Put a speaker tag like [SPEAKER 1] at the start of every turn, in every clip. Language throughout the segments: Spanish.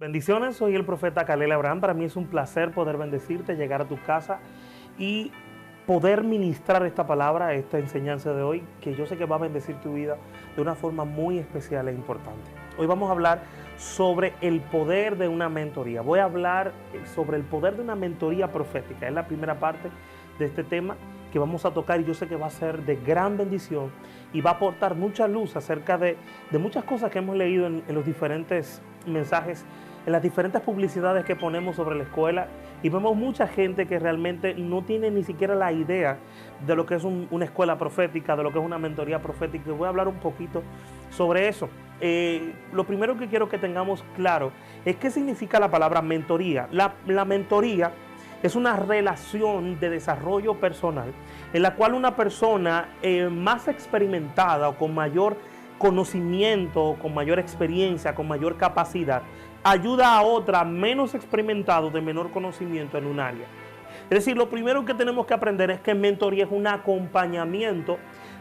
[SPEAKER 1] Bendiciones, soy el profeta Kalel Abraham. Para mí es un placer poder bendecirte, llegar a tu casa y poder ministrar esta palabra, esta enseñanza de hoy, que yo sé que va a bendecir tu vida de una forma muy especial e importante. Hoy vamos a hablar sobre el poder de una mentoría. Voy a hablar sobre el poder de una mentoría profética. Es la primera parte de este tema que vamos a tocar y yo sé que va a ser de gran bendición y va a aportar mucha luz acerca de muchas cosas que hemos leído en los diferentes mensajes, en las diferentes publicidades que ponemos sobre la escuela, y vemos mucha gente que realmente no tiene ni siquiera la idea de lo que es una escuela profética, de lo que es una mentoría profética. Y voy a hablar un poquito sobre eso. Lo primero que quiero que tengamos claro es qué significa la palabra mentoría. La mentoría es una relación de desarrollo personal en la cual una persona más experimentada o con mayor conocimiento, con mayor experiencia, con mayor capacidad, ayuda a otra menos experimentado, de menor conocimiento en un área. Es decir, lo primero que tenemos que aprender es que mentoría es un acompañamiento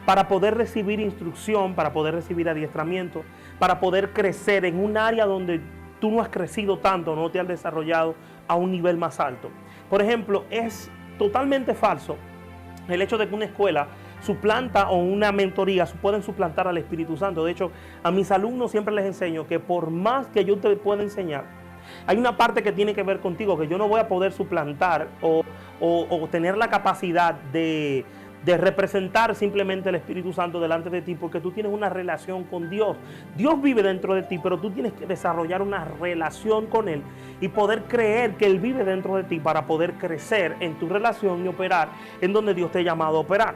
[SPEAKER 1] para poder recibir instrucción, para poder recibir adiestramiento, para poder crecer en un área donde tú no has crecido tanto, no te has desarrollado a un nivel más alto. Por ejemplo, es totalmente falso el hecho de que una escuela suplanta o una mentoría pueden suplantar al Espíritu Santo. De hecho, a mis alumnos siempre les enseño que por más que yo te pueda enseñar, hay una parte que tiene que ver contigo, que yo no voy a poder suplantar o tener la capacidad de representar simplemente el Espíritu Santo delante de ti, porque tú tienes una relación con Dios. Dios vive dentro de ti, pero tú tienes que desarrollar una relación con Él y poder creer que Él vive dentro de ti para poder crecer en tu relación y operar en donde Dios te ha llamado a operar.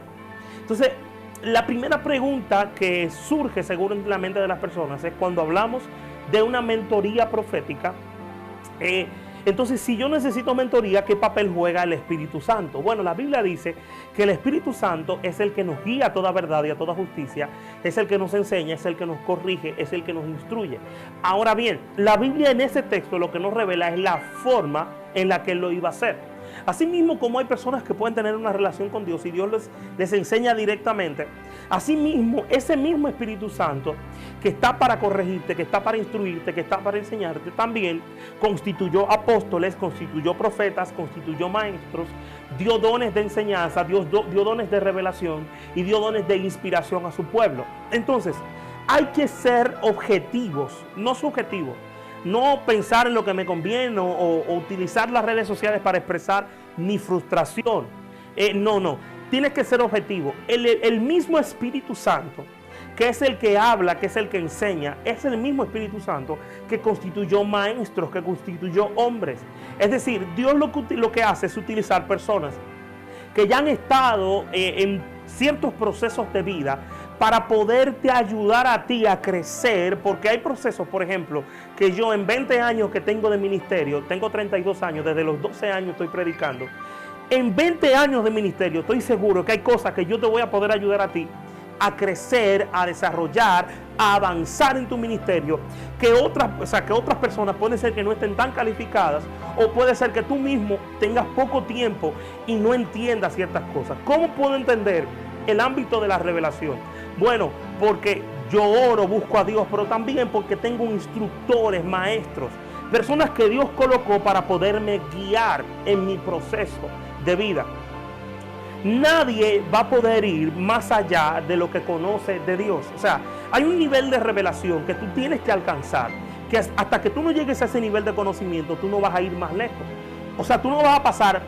[SPEAKER 1] Entonces, la primera pregunta que surge seguro en la mente de las personas es cuando hablamos de una mentoría profética. Entonces, si yo necesito mentoría, ¿qué papel juega el Espíritu Santo? Bueno, la Biblia dice que el Espíritu Santo es el que nos guía a toda verdad y a toda justicia, es el que nos enseña, es el que nos corrige, es el que nos instruye. Ahora bien, la Biblia en ese texto lo que nos revela es la forma en la que Él lo iba a hacer. Asimismo, como hay personas que pueden tener una relación con Dios y Dios les enseña directamente, asimismo, ese mismo Espíritu Santo que está para corregirte, que está para instruirte, que está para enseñarte, también constituyó apóstoles, constituyó profetas, constituyó maestros, dio dones de enseñanza, dio dones de revelación y dio dones de inspiración a su pueblo. Entonces, hay que ser objetivos, no subjetivos. No pensar en lo que me conviene o utilizar las redes sociales para expresar mi frustración. No. Tienes que ser objetivo. El mismo Espíritu Santo, que es el que habla, que es el que enseña, es el mismo Espíritu Santo que constituyó maestros, que constituyó hombres. Es decir, Dios lo que hace es utilizar personas que ya han estado en ciertos procesos de vida para poderte ayudar a ti a crecer, porque hay procesos, por ejemplo, que yo en 20 años que tengo de ministerio, tengo 32 años, desde los 12 años estoy predicando, en 20 años de ministerio estoy seguro que hay cosas que yo te voy a poder ayudar a ti a crecer, a desarrollar, a avanzar en tu ministerio, que otras personas pueden ser que no estén tan calificadas, o puede ser que tú mismo tengas poco tiempo y no entiendas ciertas cosas. ¿Cómo puedo entender el ámbito de la revelación? Bueno, porque yo oro, busco a Dios, pero también porque tengo instructores, maestros, personas que Dios colocó para poderme guiar en mi proceso de vida. Nadie va a poder ir más allá de lo que conoce de Dios. O sea, hay un nivel de revelación que tú tienes que alcanzar, que hasta que tú no llegues a ese nivel de conocimiento, tú no vas a ir más lejos. O sea, tú no vas a pasar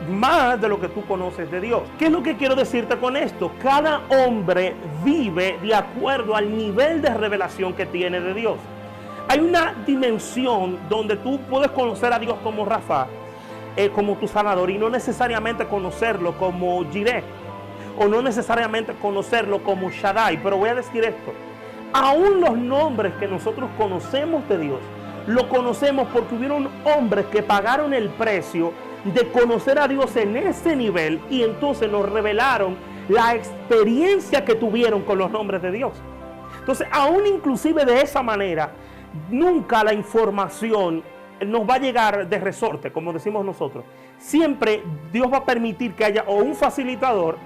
[SPEAKER 1] más de lo que tú conoces de Dios. ¿Qué es lo que quiero decirte con esto? Cada hombre vive de acuerdo al nivel de revelación que tiene de Dios. Hay una dimensión donde tú puedes conocer a Dios como Rafa, como tu sanador, y no necesariamente conocerlo como Jireh, o no necesariamente conocerlo como Shaddai. Pero voy a decir esto: aún los nombres que nosotros conocemos de Dios, lo conocemos porque hubieron hombres que pagaron el precio de conocer a Dios en ese nivel, y entonces nos revelaron la experiencia que tuvieron con los nombres de Dios. Entonces, aún inclusive de esa manera, nunca la información nos va a llegar de resorte, como decimos nosotros. Siempre Dios va a permitir que haya o un facilitador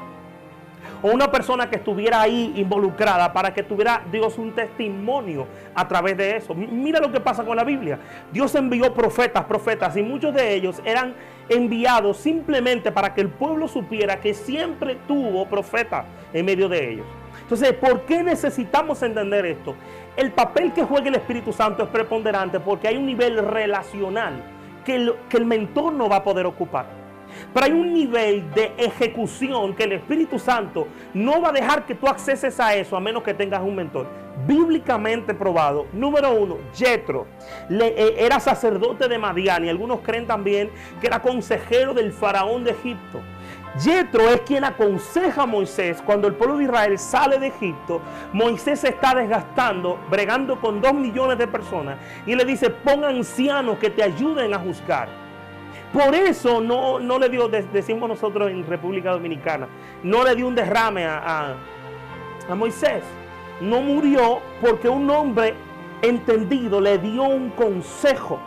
[SPEAKER 1] o una persona que estuviera ahí involucrada para que tuviera Dios un testimonio a través de eso. Mira lo que pasa con la Biblia. Dios envió profetas, y muchos de ellos eran enviados simplemente para que el pueblo supiera que siempre tuvo profetas en medio de ellos. Entonces, ¿por qué necesitamos entender esto? El papel que juega el Espíritu Santo es preponderante porque hay un nivel relacional que el mentor no va a poder ocupar. Pero hay un nivel de ejecución que el Espíritu Santo no va a dejar que tú acceses a eso a menos que tengas un mentor. Bíblicamente probado. Número 1, Jetro era sacerdote de Madián, y algunos creen también que era consejero del faraón de Egipto. Jetro es quien aconseja a Moisés cuando el pueblo de Israel sale de Egipto. Moisés se está desgastando, bregando con 2 millones de personas, y le dice: pon ancianos que te ayuden a juzgar. Por eso no le dio, decimos nosotros en República Dominicana, no le dio un derrame a Moisés. No murió porque un hombre entendido le dio un consejo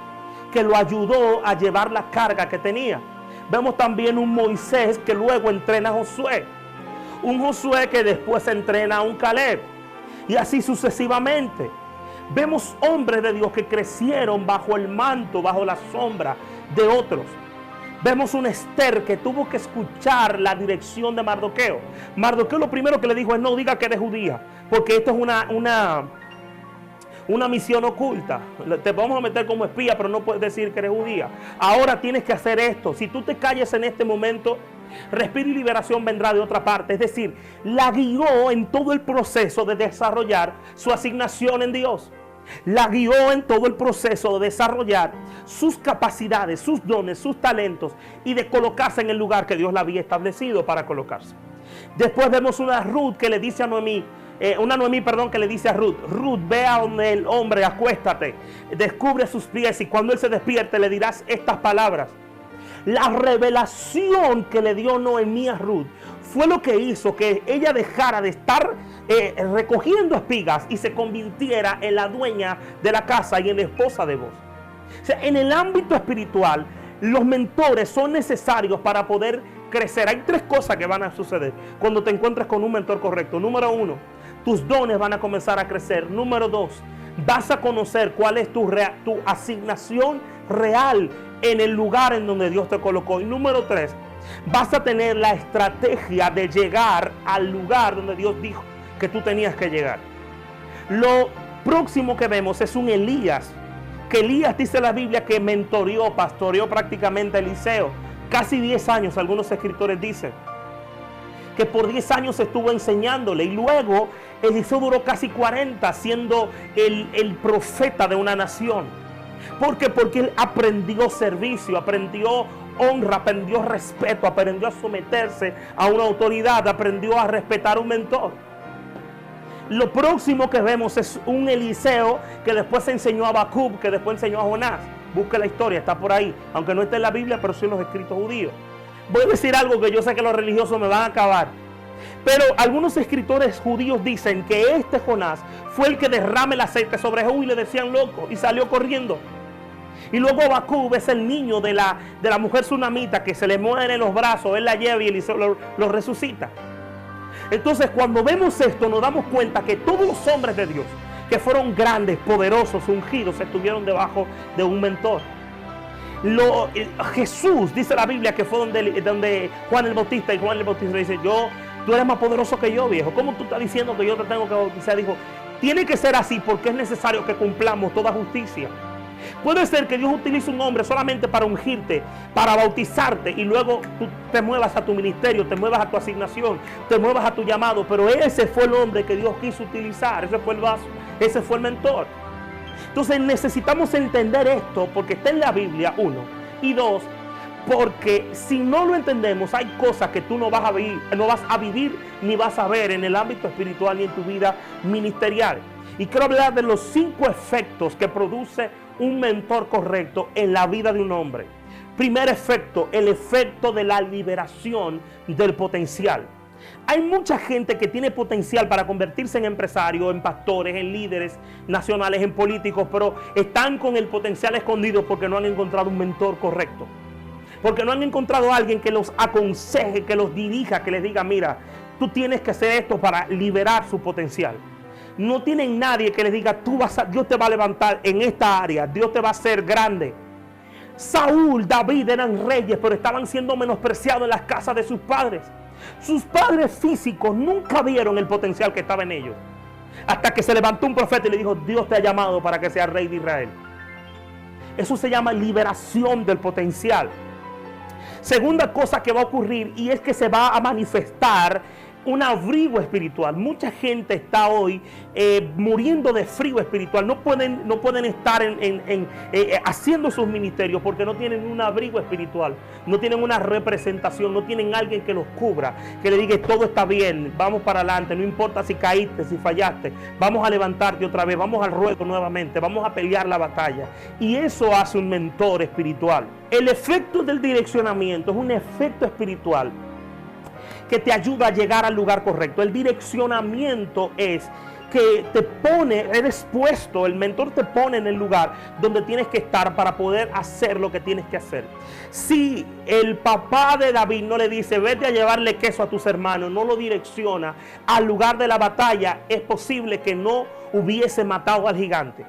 [SPEAKER 1] que lo ayudó a llevar la carga que tenía. Vemos también un Moisés que luego entrena a Josué. Un Josué que después entrena a un Caleb. Y así sucesivamente. Vemos hombres de Dios que crecieron bajo el manto, bajo la sombra de otros. Vemos una Esther que tuvo que escuchar la dirección de Mardoqueo. Mardoqueo lo primero que le dijo es: no diga que eres judía, porque esto es una misión oculta. Te vamos a meter como espía, pero no puedes decir que eres judía. Ahora tienes que hacer esto. Si tú te calles en este momento, respiro y liberación vendrá de otra parte. Es decir, la guió en todo el proceso de desarrollar su asignación en Dios. La guió en todo el proceso de desarrollar sus capacidades, sus dones, sus talentos, y de colocarse en el lugar que Dios la había establecido para colocarse. Después vemos una Ruth que le dice a Noemí, que le dice a Ruth: Ruth, ve a donde el hombre, acuéstate, descubre sus pies, y cuando él se despierte le dirás estas palabras. La revelación que le dio Noemí a Ruth fue lo que hizo que ella dejara de estar recogiendo espigas y se convirtiera en la dueña de la casa y en la esposa de Boaz. O sea, en el ámbito espiritual, los mentores son necesarios para poder crecer. Hay 3 cosas que van a suceder cuando te encuentres con un mentor correcto. Número 1, tus dones van a comenzar a crecer. Número 2, vas a conocer cuál es tu asignación real en el lugar en donde Dios te colocó. Y número 3, vas a tener la estrategia de llegar al lugar donde Dios dijo que tú tenías que llegar. Lo próximo que vemos es un Elías, que Elías, dice la Biblia, que pastoreó prácticamente a Eliseo casi 10 años. Algunos escritores dicen que por 10 años estuvo enseñándole, y luego Eliseo duró casi 40 siendo el profeta de una nación. ¿Por qué? Porque él aprendió servicio, aprendió honra, aprendió respeto, aprendió a someterse a una autoridad, aprendió a respetar a un mentor. Lo próximo que vemos es un Eliseo que después enseñó a Habacuc, que después enseñó a Jonás. Busque la historia, está por ahí, aunque no esté en la Biblia, pero sí en los escritos judíos. Voy a decir algo que yo sé que los religiosos me van a acabar, pero algunos escritores judíos dicen que este Jonás fue el que derrama el aceite sobre Jehú, y le decían loco, y salió corriendo. Y luego Habacuc es el niño de la mujer sunamita que se le muere en los brazos, él la lleva y Eliseo lo resucita. Entonces, cuando vemos esto, nos damos cuenta que todos los hombres de Dios que fueron grandes, poderosos, ungidos, estuvieron debajo de un mentor. Jesús, dice la Biblia, que fue donde Juan el Bautista, y Juan el Bautista dice: tú eres más poderoso que yo, viejo. ¿Cómo tú estás diciendo que yo te tengo que bautizar? Dijo: tiene que ser así porque es necesario que cumplamos toda justicia. Puede ser que Dios utilice un hombre solamente para ungirte, para bautizarte, y luego tú te muevas a tu ministerio, te muevas a tu asignación, te muevas a tu llamado, pero ese fue el hombre que Dios quiso utilizar, ese fue el vaso, ese fue el mentor. Entonces necesitamos entender esto porque está en la Biblia, 1, y 2, porque si no lo entendemos, hay cosas que tú no vas a vivir ni vas a ver en el ámbito espiritual ni en tu vida ministerial. Y quiero hablar de los 5 efectos que produce un mentor correcto en la vida de un hombre. Primer efecto, el efecto de la liberación del potencial. Hay mucha gente que tiene potencial para convertirse en empresarios, en pastores, en líderes nacionales, en políticos, pero están con el potencial escondido porque no han encontrado un mentor correcto. Porque no han encontrado a alguien que los aconseje, que los dirija, que les diga: mira, tú tienes que hacer esto para liberar su potencial. No tienen nadie que les diga, Dios te va a levantar en esta área, Dios te va a hacer grande. Saúl, David eran reyes, pero estaban siendo menospreciados en las casas de sus padres. Sus padres físicos nunca vieron el potencial que estaba en ellos, hasta que se levantó un profeta y le dijo, Dios te ha llamado para que seas rey de Israel. Eso se llama liberación del potencial. Segunda cosa que va a ocurrir, y es que se va a manifestar un abrigo espiritual. Mucha gente está hoy muriendo de frío espiritual. No pueden estar haciendo sus ministerios porque no tienen un abrigo espiritual. No tienen una representación, no tienen alguien que los cubra, que le diga todo está bien, vamos para adelante, no importa si caíste, si fallaste, vamos a levantarte otra vez, vamos al ruedo nuevamente, vamos a pelear la batalla. Y eso hace un mentor espiritual. El efecto del direccionamiento es un efecto espiritual que te ayuda a llegar al lugar correcto. El direccionamiento es que te pone, eres puesto, el mentor te pone en el lugar donde tienes que estar para poder hacer lo que tienes que hacer. Si el papá de David no le dice, vete a llevarle queso a tus hermanos, no lo direcciona al lugar de la batalla, es posible que no hubiese matado al gigante.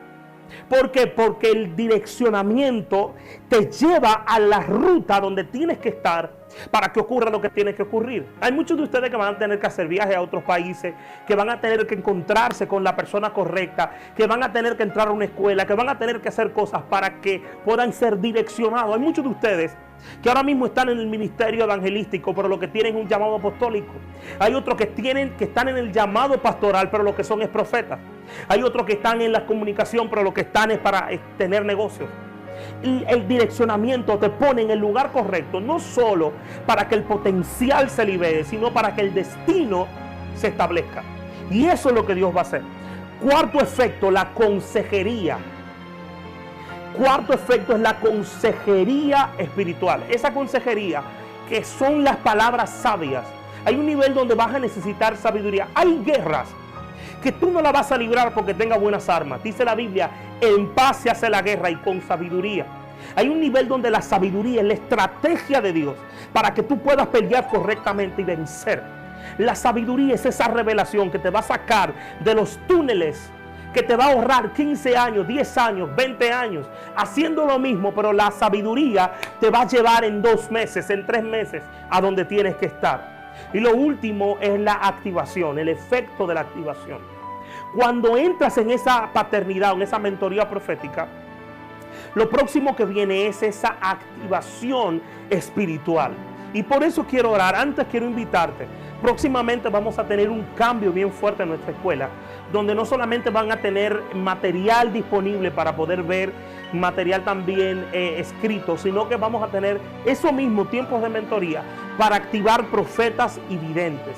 [SPEAKER 1] ¿Por qué? Porque el direccionamiento te lleva a la ruta donde tienes que estar para que ocurra lo que tiene que ocurrir. Hay muchos de ustedes que van a tener que hacer viajes a otros países, que van a tener que encontrarse con la persona correcta, que van a tener que entrar a una escuela, que van a tener que hacer cosas para que puedan ser direccionados. Hay muchos de ustedes que ahora mismo están en el ministerio evangelístico, pero lo que tienen es un llamado apostólico. Hay otros que están en el llamado pastoral, pero lo que son es profetas. Hay otros que están en la comunicación, pero lo que están es para tener negocios. Y el direccionamiento te pone en el lugar correcto, no solo para que el potencial se libere, sino para que el destino se establezca. Y eso es lo que Dios va a hacer. Cuarto efecto, la consejería. Cuarto efecto es la consejería espiritual. Esa consejería que son las palabras sabias. Hay un nivel donde vas a necesitar sabiduría. Hay guerras que tú no la vas a librar porque tengas buenas armas. Dice la Biblia, en paz se hace la guerra y con sabiduría. Hay un nivel donde la sabiduría es la estrategia de Dios para que tú puedas pelear correctamente y vencer. La sabiduría es esa revelación que te va a sacar de los túneles, que te va a ahorrar 15 años, 10 años, 20 años haciendo lo mismo, pero la sabiduría te va a llevar en 2 meses, en 3 meses a donde tienes que estar. Y lo último es la activación, el efecto de la activación. Cuando entras en esa paternidad, en esa mentoría profética, lo próximo que viene es esa activación espiritual. Y por eso quiero orar. Antes quiero invitarte. Próximamente vamos a tener un cambio bien fuerte en nuestra escuela, donde no solamente van a tener material disponible para poder ver, material también escrito, sino que vamos a tener eso mismo, tiempos de mentoría para activar profetas y videntes.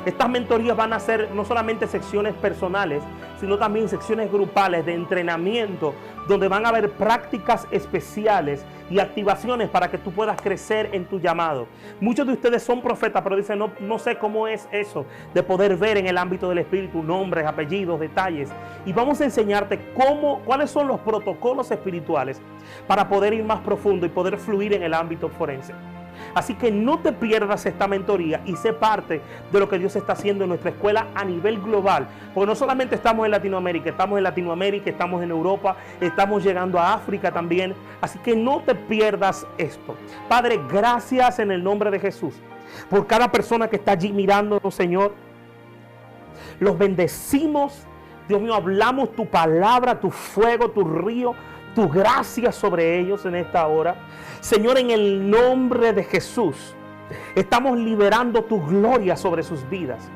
[SPEAKER 1] Estas mentorías van a ser no solamente secciones personales, sino también secciones grupales de entrenamiento, donde van a haber prácticas especiales y activaciones para que tú puedas crecer en tu llamado. Muchos de ustedes son profetas, pero dicen, no sé cómo es eso de poder ver en el ámbito del espíritu nombres, apellidos, detalles. Y vamos a enseñarte cuáles son los protocolos espirituales para poder ir más profundo y poder fluir en el ámbito forense. Así que no te pierdas esta mentoría y sé parte de lo que Dios está haciendo en nuestra escuela a nivel global. Porque no solamente estamos en Latinoamérica, estamos en Europa, estamos llegando a África también. Así que no te pierdas esto. Padre, gracias en el nombre de Jesús por cada persona que está allí mirándonos, Señor. Los bendecimos. Dios mío, hablamos tu palabra, tu fuego, tu río, tu gracia sobre ellos en esta hora. Señor, en el nombre de Jesús, estamos liberando tu gloria sobre sus vidas.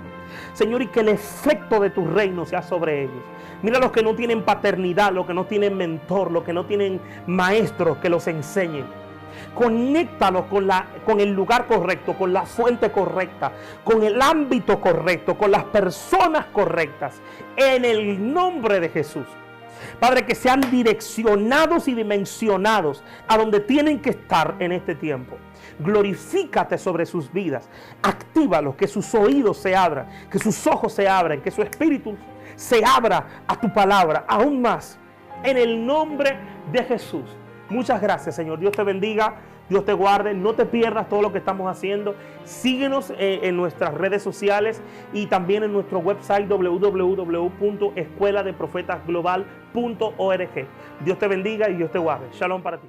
[SPEAKER 1] Señor, y que el efecto de tu reino sea sobre ellos. Mira los que no tienen paternidad, los que no tienen mentor, los que no tienen maestros que los enseñen. Conéctalos con el lugar correcto, con la fuente correcta, con el ámbito correcto, con las personas correctas, en el nombre de Jesús. Padre, que sean direccionados y dimensionados a donde tienen que estar en este tiempo. Glorifícate sobre sus vidas. Actívalos, que sus oídos se abran, que sus ojos se abran, que su espíritu se abra a tu palabra aún más. En el nombre de Jesús. Muchas gracias, Señor. Dios te bendiga. Dios te guarde, no te pierdas todo lo que estamos haciendo. Síguenos en nuestras redes sociales y también en nuestro website www.escueladeprofetasglobal.org. Dios te bendiga y Dios te guarde. Shalom para ti.